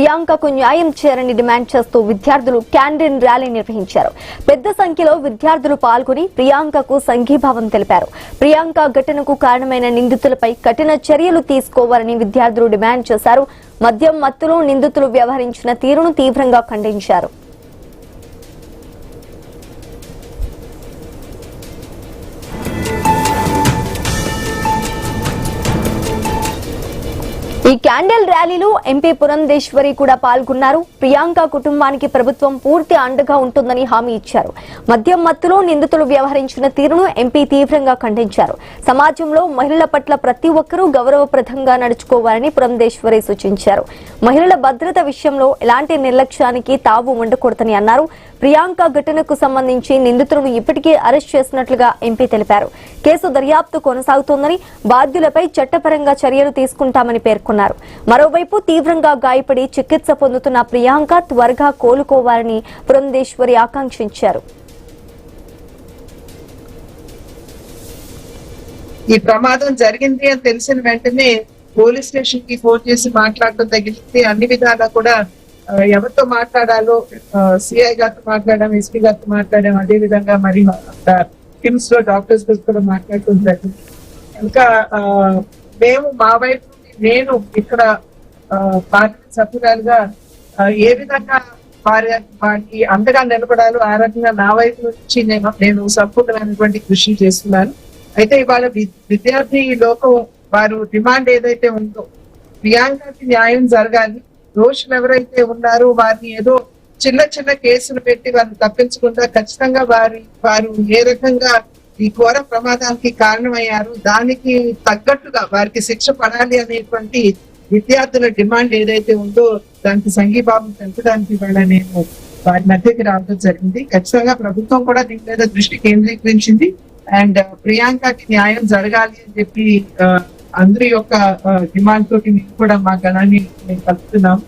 ప్రియాంకకు న్యాయం చేయాలని డిమాండ్ చేస్తూ విద్యార్థులు క్యాండిల్ ర్యాలీ నిర్వహించారు. పెద్ద సంఖ్యలో విద్యార్థులు పాల్గొని ప్రియాంకకు సంఘీభావం తెలిపారు. ప్రియాంక ఘటనకు కారణమైన నిందితులపై కఠిన చర్యలు తీసుకోవాలని విద్యార్థులు డిమాండ్ చేశారు. మద్యం మత్తులో నిందితులు వ్యవహరించిన తీరును తీవ్రంగా ఖండించారు. ఈ క్యాండిల్ ర్యాలీలో ఎంపీ పురంధేశ్వరి కూడా పాల్గొన్నారు. ప్రియాంక కుటుంబానికి ప్రభుత్వం పూర్తి అండగా ఉంటుందని హామీ ఇచ్చారు. మద్యం మత్తులో నిందితులు వ్యవహరించిన తీరును ఎంపీ తీవ్రంగా ఖండించారు. సమాజంలో మహిళల పట్ల ప్రతి ఒక్కరూ గౌరవప్రదంగా నడుచుకోవాలని పురంధేశ్వరి సూచించారు. మహిళల భద్రత విషయంలో ఎలాంటి నిర్లక్ష్యానికి తావు ఉండకూడదని అన్నారు. ప్రియాంక ఘటనకు సంబంధించి నిందితులను ఇప్పటికే అరెస్ట్ చేసినట్లుగా ఎంపీ తెలిపారు. కేసు దర్యాప్తు కొనసాగుతోందని, బాధ్యులపై చట్టపరంగా చర్యలు తీసుకుంటామని పేర్కొన్నారు. మరోవైపు తీవ్రంగా గాయపడి చికిత్స పొందుతున్న ప్రియాంక త్వరగా కోలుకోవాలని పురంధేశ్వరి ఆకాంక్షించారు. ఈ ప్రమాదం జరిగింది అని తెలిసిన వెంటనే పోలీస్ స్టేషన్ కి ఫోన్ చేసి మాట్లాడటం తగిలింది. అన్ని విధాలా కూడా ఎవరితో మాట్లాడాలో సిఐ గారితో మాట్లాడాం, ఎస్పీ గారితో మాట్లాడాం, అదే విధంగా మరి కిమ్స్ లో డాక్టర్స్ కూడా మాట్లాడుతుంటారు. ఇంకా మేము మా వైపు నేను ఇక్కడ పార్టీ సభ్యురాలుగా ఏ విధంగా వారికి అండగా నిలబడాలో ఆ రకంగా నా వైపు నుంచి నేను సంపూర్ణమైనటువంటి కృషి చేస్తున్నాను. అయితే ఇవాళ విద్యార్థి లోకం వారు డిమాండ్ ఏదైతే ఉందో ప్రియాంకకి న్యాయం జరగాలి, దోషులు ఎవరైతే ఉన్నారో వారిని ఏదో చిన్న చిన్న కేసులు పెట్టి వారిని తప్పించకుండా ఖచ్చితంగా వారు ఏ రకంగా ఈ ఘోర ప్రమాదానికి కారణమయ్యారు దానికి తగ్గట్టుగా వారికి శిక్ష పడాలి అనేటువంటి విద్యార్థుల డిమాండ్ ఏదైతే ఉందో దానికి సంఘీభావం పెంచడానికి ఇవాళ నేను వారి మధ్యకి రావడం జరిగింది. ఖచ్చితంగా ప్రభుత్వం కూడా దీని మీద దృష్టి కేంద్రీకరించింది. అండ్ ప్రియాంకకి న్యాయం జరగాలి అని చెప్పి అందరి యొక్క డిమాండ్ తోటి మేము కూడా మా గణాన్ని మేము కలుపుతున్నాం.